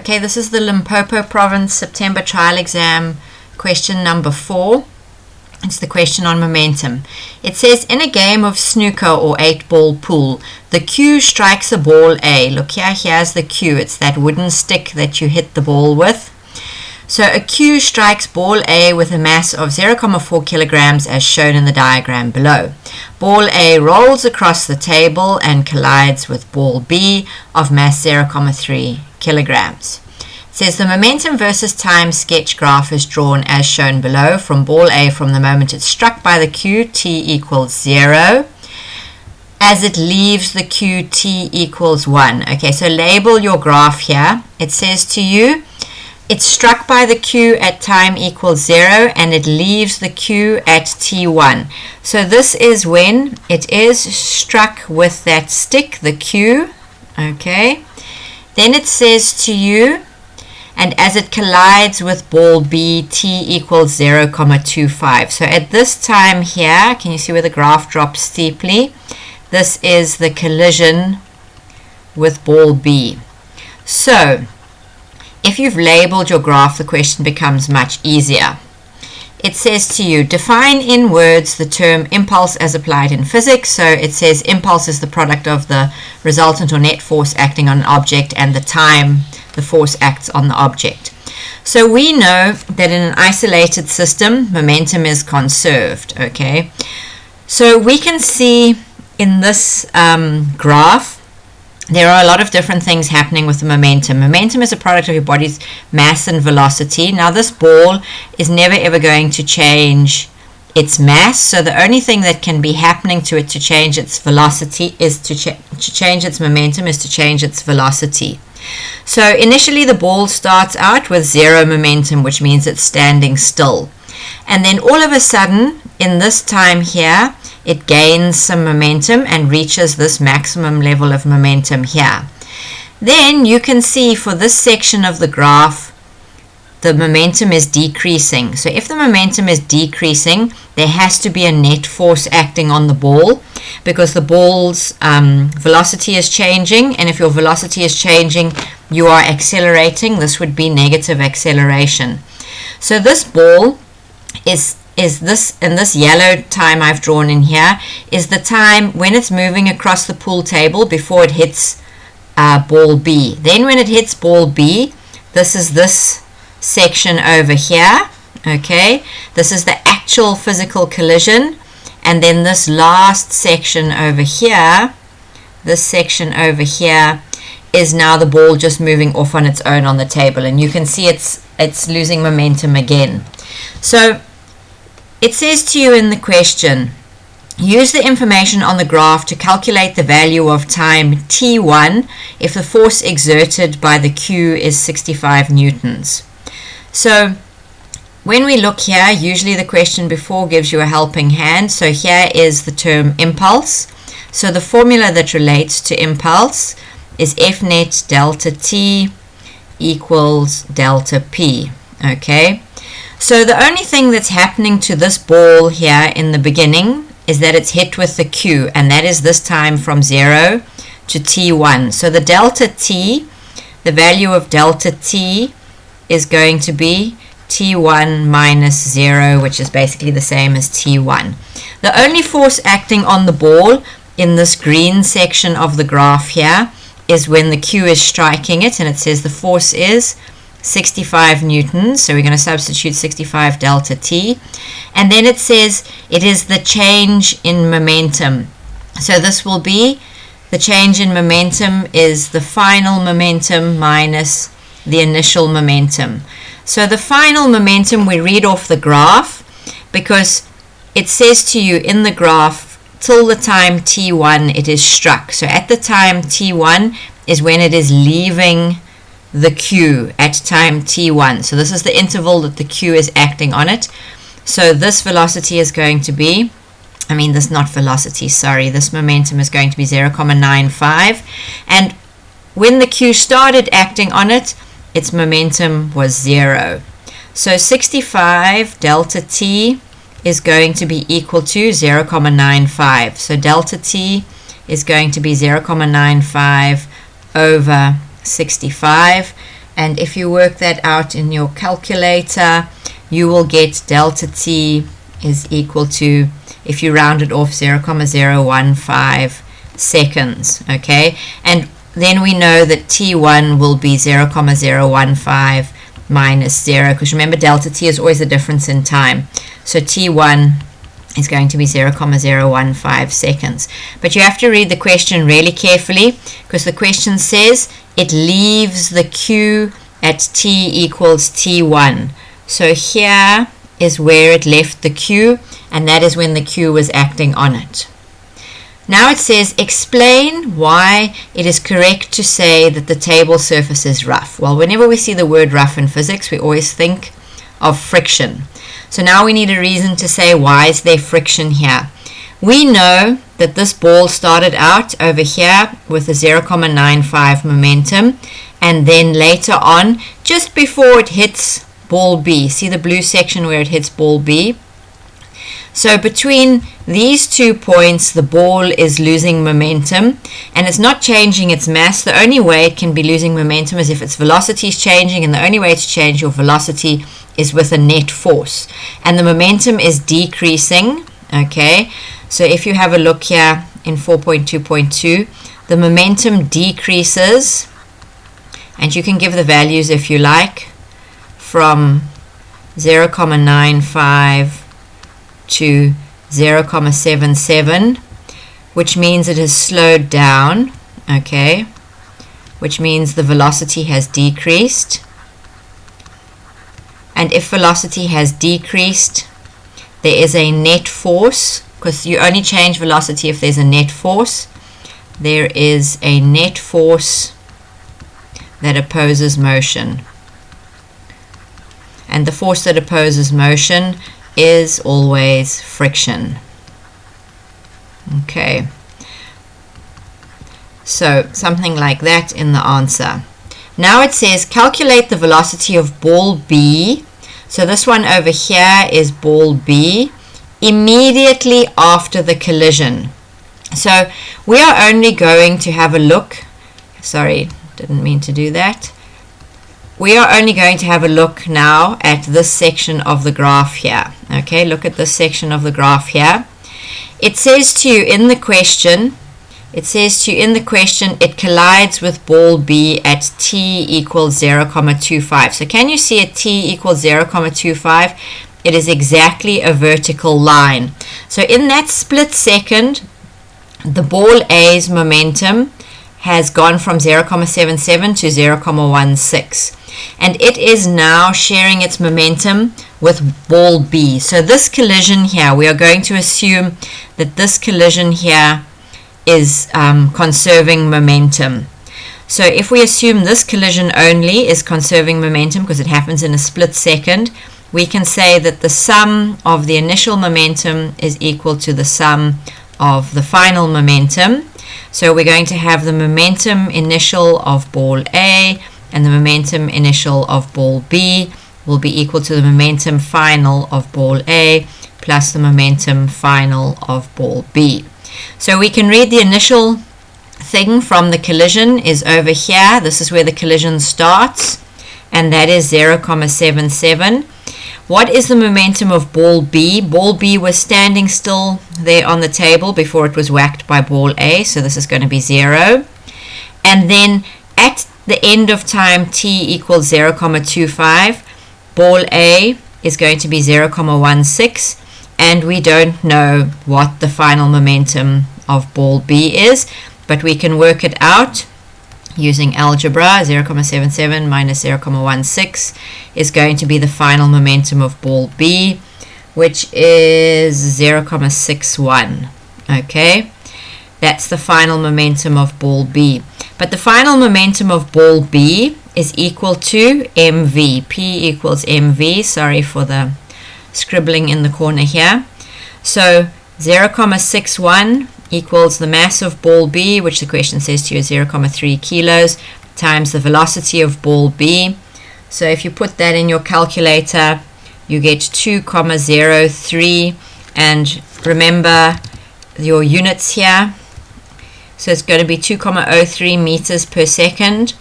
Okay, this is the Limpopo Province September trial exam question number 4. It's the question on momentum. It says, in a game of snooker or 8-ball pool, the cue strikes a ball A. Look here, here's the cue. It's that wooden stick that you hit the ball with. So a cue strikes ball A with a mass of 0.4 kilograms as shown in the diagram below. Ball A rolls across the table and collides with ball B of mass 0.3 kilograms. It says the momentum versus time sketch graph is drawn as shown below from ball A from the moment it's struck by the cue, t equals 0. As it leaves the cue, t equals 1. Okay, so label your graph here. It says to you, it's struck by the cue at time equals 0 and it leaves the cue at t1. So this is when it is struck with that stick, the cue. Okay. Then it says to you, and as it collides with ball B, t equals 0.25. So at this time here, can you see where the graph drops steeply? This is the collision with ball B. So if you've labeled your graph, the question becomes much easier. It says to you, define in words the term impulse as applied in physics. So it says impulse is the product of the resultant or net force acting on an object and the time the force acts on the object. So we know that in an isolated system, momentum is conserved, okay? So we can see in this graph, there are a lot of different things happening with the momentum. Momentum is a product of your body's mass and velocity. Now this ball is never ever going to change its mass, so the only thing that can be happening to it to change its velocity is to change its momentum is to change its velocity. So initially the ball starts out with 0 momentum, which means it's standing still. And then all of a sudden, in this time here, it gains some momentum and reaches this maximum level of momentum here. Then you can see for this section of the graph, the momentum is decreasing. So if the momentum is decreasing, there has to be a net force acting on the ball because the ball's velocity is changing, and if your velocity is changing, you are accelerating. This would be negative acceleration. So this ball is this, in this yellow time I've drawn in here, is the time when it's moving across the pool table before it hits ball B. Then when it hits ball B, this is this section over here, okay? This is the actual physical collision, and then this last section over here, this section over here, is now the ball just moving off on its own on the table, and you can see it's losing momentum again. So it says to you in the question, use the information on the graph to calculate the value of time t1 if the force exerted by the cue is 65 newtons. So when we look here, usually the question before gives you a helping hand. So here is the term impulse. So the formula that relates to impulse is F net delta t equals delta p, okay? So the only thing that's happening to this ball here in the beginning is that it's hit with the cue, and that is this time from 0 to t1. So the delta t, the value of delta t is going to be t1 minus 0, which is basically the same as t1. The only force acting on the ball in this green section of the graph here is when the cue is striking it, and it says the force is 65 newtons, so we're going to substitute 65 delta t, and then it says it is the change in momentum. So this will be the change in momentum is the final momentum minus the initial momentum. So the final momentum we read off the graph because it says to you in the graph till the time t1 it is struck. So at the time t1 is when it is leaving the cue at time t1. So this is the interval that the cue is acting on it. So this velocity is going to be, this momentum is going to be 0.95. And when the cue started acting on it, its momentum was 0. So 65 delta t is going to be equal to 0.95. So delta t is going to be 0.95 over 65. And if you work that out in your calculator, you will get delta t is equal to, if you round it off, 0.015 seconds. Okay, and then we know that t1 will be 0.015 minus 0, because remember delta t is always the difference in time. So t1 is going to be 0.015 seconds. But you have to read the question really carefully, because the question says it leaves the Q at t equals t1. So here is where it left the Q, and that is when the Q was acting on it. Now it says, explain why it is correct to say that the table surface is rough. Well, whenever we see the word rough in physics, we always think of friction. So now we need a reason to say, why is there friction here? We know that this ball started out over here with a 0.95 momentum, and then later on, just before it hits ball B, see the blue section where it hits ball B? So between these 2 points, the ball is losing momentum, and it's not changing its mass. The only way it can be losing momentum is if its velocity is changing, and the only way to change your velocity is with a net force. And the momentum is decreasing, okay? So if you have a look here in 4.2.2, the momentum decreases, and you can give the values if you like, from 0.95 to 0.77, which means it has slowed down, okay, which means the velocity has decreased. And if velocity has decreased, there is a net force, because you only change velocity if there's a net force. There is a net force that opposes motion. And the force that opposes motion is always friction. Okay, so something like that in the answer. Now it says calculate the velocity of ball B. So this one over here is ball B immediately after the collision. So we are only going to have a look, sorry, didn't mean to do that. We are only going to have a look now at this section of the graph here. Okay, look at this section of the graph here. It says to you in the question, it collides with ball B at t equals 0.25. So can you see at t equals 0.25? It is exactly a vertical line. So in that split second, the ball A's momentum has gone from 0.77 to 0.16. And it is now sharing its momentum with ball B. So this collision here, we are going to assume that this collision here is conserving momentum. So if we assume this collision only is conserving momentum because it happens in a split second, we can say that the sum of the initial momentum is equal to the sum of the final momentum. So we're going to have the momentum initial of ball A and the momentum initial of ball B will be equal to the momentum final of ball A plus the momentum final of ball B. So we can read the initial thing from the collision is over here. This is where the collision starts, and that is 0.77. What is the momentum of ball B? Ball B was standing still there on the table before it was whacked by ball A, so this is going to be 0. And then at the end of time t equals 0.25, ball A is going to be 0.16, and we don't know what the final momentum of ball B is, but we can work it out using algebra. 0.77 minus 0.16 is going to be the final momentum of ball B, which is 0.61. Okay, that's the final momentum of ball B. But the final momentum of ball B is equal to mv. P equals mv. Sorry for the scribbling in the corner here. So 0.61 equals the mass of ball B, which the question says to you is 0.3 kilos, times the velocity of ball B. So if you put that in your calculator, you get 2.03, and remember your units here. So it's going to be 2.03 meters per second.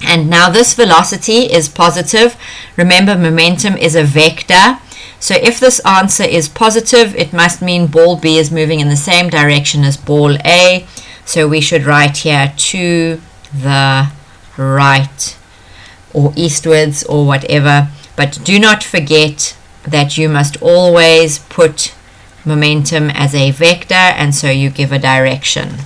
And now this velocity is positive. Remember, momentum is a vector. So if this answer is positive, it must mean ball B is moving in the same direction as ball A. So we should write here to the right or eastwards or whatever. But do not forget that you must always put momentum as a vector, and so you give a direction.